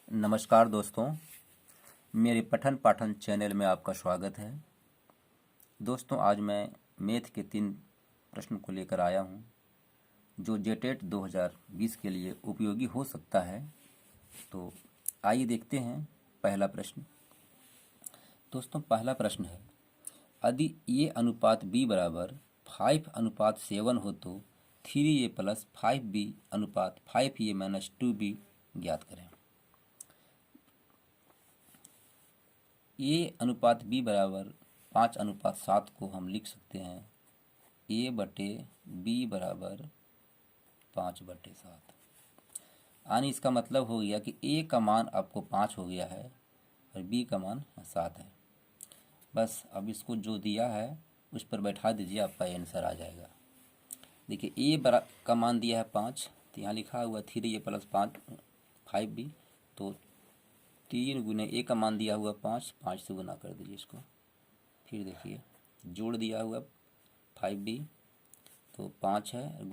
नमस्कार दोस्तों, मेरे पठन पाठन चैनल में आपका स्वागत है। दोस्तों, आज मैं मैथ के 3 प्रश्न को लेकर आया हूं, जो जेटेट 2020 के लिए उपयोगी हो सकता है। तो आइए देखते हैं पहला प्रश्न। दोस्तों, पहला प्रश्न है, यदि ये अनुपात b बराबर 5:7 हो तो 3a प्लस 5b अनुपात 5a माइनस 2b ज्ञात करें। ए अनुपात बी बराबर 5:7 को हम लिख सकते हैं ए बटे बी बराबर 5/7। यानी इसका मतलब हो गया कि ए का मान आपको 5 हो गया है और बी का मान 7 है। बस अब इसको जो दिया है उस पर बैठा दीजिए, आपका आंसर आ जाएगा। देखिए, ए का मान दिया है 5, तो यहाँ लिखा हुआ 3a प्लस 5b, तो 3 गुने ए का मान दिया हुआ 5 से गुना कर दीजिए इसको। फिर देखिए, जोड़ दिया हुआ 5b, तो 5 है,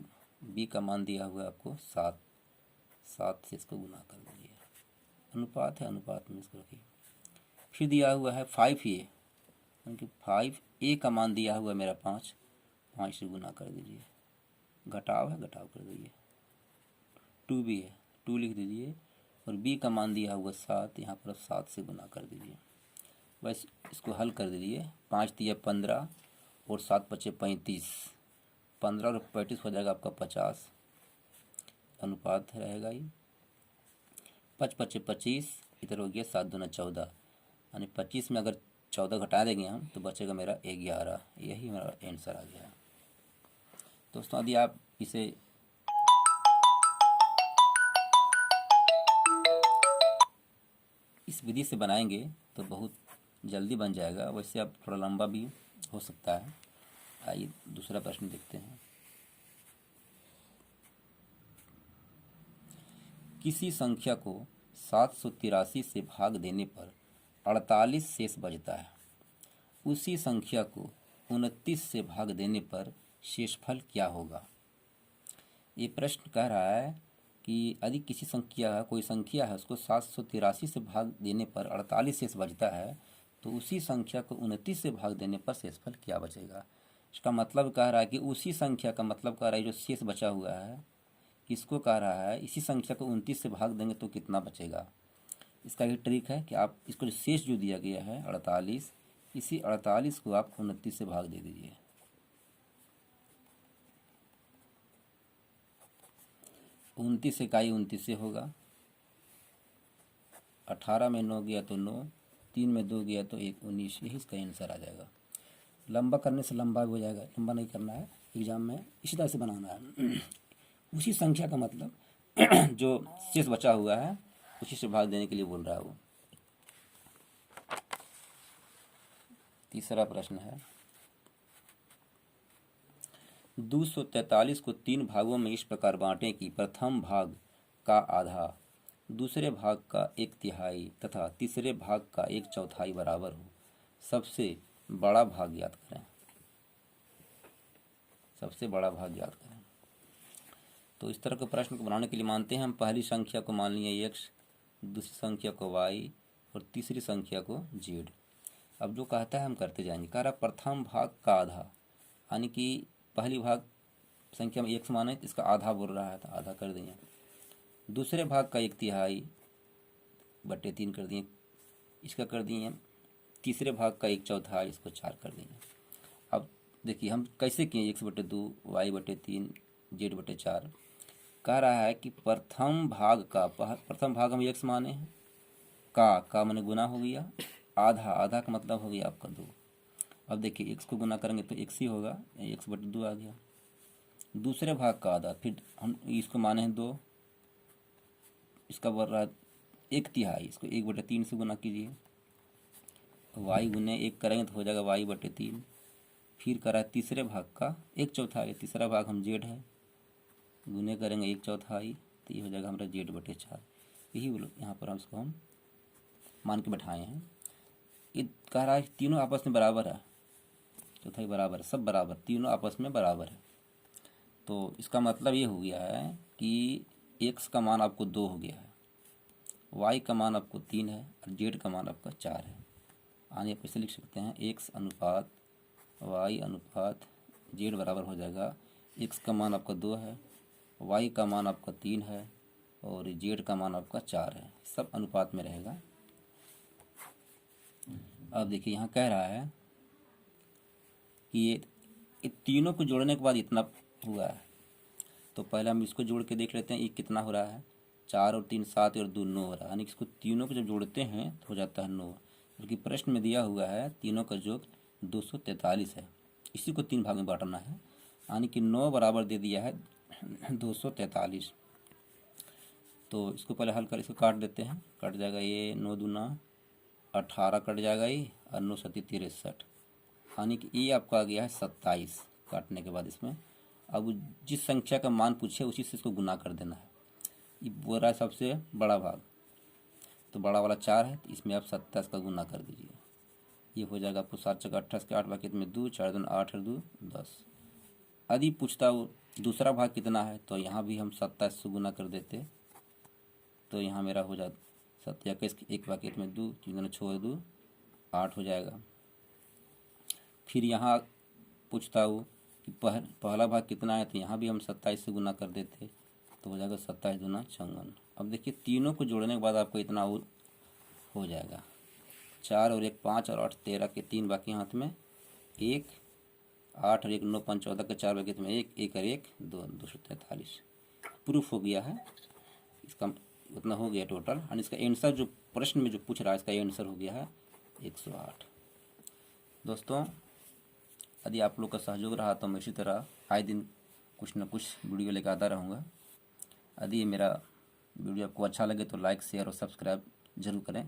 बी का मान दिया हुआ आपको 7 से इसको गुना कर दीजिए। अनुपात है, अनुपात में इसको रखिए। फिर दिया हुआ है 5a, यानी कि 5a का मान दिया हुआ मेरा 5 से गुना कर दीजिए। घटाव है, घटाव कर दीजिए। 2b है, 2 लिख दीजिए। और b का मान दिया हुआ 7, यहाँ पर 7 से गुना कर दीजिए। बस इसको हल कर दीजिए। 5 दिया 15 और 7 बचे 35, 15 और 35 हो जाएगा आपका 50। अनुपात रहेगा ये 5 बचे 25, इधर हो गया 7 दूना 14, यानी 25 में अगर 14 घटा देंगे हम तो बचेगा मेरा 11। यही मेरा आंसर आ गया। दोस्तों, यदि आप इसे इस विधि से बनाएंगे तो बहुत जल्दी बन जाएगा। वैसे अब थोड़ा लंबा भी हो सकता है। आइए दूसरा प्रश्न देखते हैं। किसी संख्या को 783 से भाग देने पर 48 शेष बचता है। उसी संख्या को 29 से भाग देने पर शेषफल क्या होगा? ये प्रश्न कह रहा है कि यदि किसी संख्या, कोई संख्या है, उसको 783 से भाग देने पर 48 शेष बचता है, तो उसी संख्या को 29 से भाग देने पर शेषफल क्या बचेगा। इसका मतलब कह रहा है कि उसी संख्या का मतलब कह रहा है जो शेष बचा हुआ है, किसको कह रहा है, इसी संख्या को 29 से भाग देंगे तो कितना बचेगा। इसका ये ट्रिक है कि आप इसको जो शेष जो दिया गया है 48, इसी 48 को आप 29 से भाग दे दीजिए। 29 इकाई 29 से होगा। 18 में 9 गया तो 9, 3 में 2 गया तो 1, 19। यही इसका आंसर आ जाएगा। लंबा करने से लंबा भी हो जाएगा, लंबा नहीं करना है, एग्जाम में इसी तरह से बनाना है। उसी संख्या का मतलब जो शेष बचा हुआ है उसी से भाग देने के लिए बोल रहा है वो। तीसरा प्रश्न है, 243 को 3 भागों में इस प्रकार बांटें कि प्रथम भाग का आधा, दूसरे भाग का 1/3 तथा तीसरे भाग का 1/4 बराबर हो। सबसे बड़ा भाग ज्ञात करें। सबसे बड़ा भाग ज्ञात करें। तो इस तरह के प्रश्न को बनाने के लिए मानते हैं हम पहली संख्या को मान लिए x, दूसरी संख्या को y और तीसरी संख्या को z। अब जो कहता है हम करते जाएंगे। कह रहा प्रथम भाग का आधा, यानी कि पहली भाग संख्या में x माने तो इसका आधा बोल रहा है, तो आधा कर दिए। दूसरे भाग का 1/3 बटे 3 कर दिए, इसका कर दिए। तीसरे भाग का 1/4, इसको 4 कर दिए। अब देखिए हम कैसे किए, x/2 y/3 z/4। कह रहा है कि प्रथम भाग हम x माने हैं, का माने गुना हो गया, आधा का मतलब हो गया आपका 2। अब देखिए x को गुना करेंगे तो x ही होगा, x/2 आ गया। दूसरे भाग का आधा, फिर हम इसको माने हैं 2, इसका बढ़ रहा है 1/3, इसको 1/3 से गुना कीजिए। y गुने 1 करेंगे तो हो जाएगा y/3। फिर करा है तीसरे भाग का 1/4, तीसरा भाग हम z है, गुने करेंगे 1/4, तो ये हो जाएगा हमारा z/4। यही यहाँ पर हम इसको मान के बैठाए हैं। ये कह रहा है तीनों आपस में बराबर है, चौथाई बराबर है, सब बराबर, तीनों आपस में बराबर है। तो इसका मतलब ये हो गया है कि x का मान आपको 2 हो गया है वाई का मान आपको 3 है और जेड का मान आपका 4 है। आने आप इसे लिख सकते हैं एक्स अनुपात वाई अनुपात जेड बराबर हो जाएगा, एक्स का मान आपका 2 है, वाई का मान आपका 3 है और जेड का मान आपका 4 है, सब अनुपात में रहेगा। अब देखिए यहाँ कह रहा है कि ये तीनों को जोड़ने के बाद इतना हुआ है, तो पहले हम इसको जोड़ के देख लेते हैं ये कितना हो रहा है। 4 और 3 7 और 2 9 हो रहा है, यानी इसको तीनों को जब जोड़ते हैं तो हो जाता है 9, जबकि प्रश्न में दिया हुआ है तीनों का योग 243 है। इसी को 3 भाग में बांटना है, यानी कि 9 बराबर दे दिया है 243। तो इसको पहले हल कर इसको काट देते हैं, कट जाएगा ये 9 दूना 18 कट जाएगा ये और 9 सत्ती 63, यानी कि ये आपका आ गया है 27 काटने के बाद इसमें। अब जिस संख्या का मान पूछे उसी से इसको गुना कर देना है। ये बोला सबसे बड़ा भाग, तो बड़ा वाला 4 है, तो इसमें आप 27 का गुना कर दीजिए, ये हो जाएगा आपको 7 चौका 28 के 8 बाकी में 2 4 दूना 8 और 2 10। यदि पूछता वो दूसरा भाग कितना है, तो यहाँ भी हम 27 से गुना कर देते, तो यहाँ मेरा हो जाता 27 एक बाकी में 2 तीन 6 2 8 हो जाएगा। फिर यहाँ पूछता हो कि पहला भाग कितना है, तो यहाँ भी हम 27 से गुना कर देते, तो हो जाएगा 27 दूना 54। अब देखिए तीनों को जोड़ने के बाद आपको इतना हो जाएगा, 4 और 1 5 और 8 13 के 3 बाकी हाथ में 1 8 और 1 9 5 14 के 4 बाकी में 1 1 और 1 2 243 प्रूफ हो गया है। इसका उतना हो गया टोटल, और इसका आंसर जो प्रश्न में जो पूछ रहा है इसका आंसर हो गया है 108। दोस्तों यदि आप लोग का सहयोग रहा तो मैं इसी तरह आए दिन कुछ न कुछ वीडियो लेकर आता रहूँगा। यदि मेरा वीडियो आपको अच्छा लगे तो लाइक शेयर और सब्सक्राइब जरूर करें।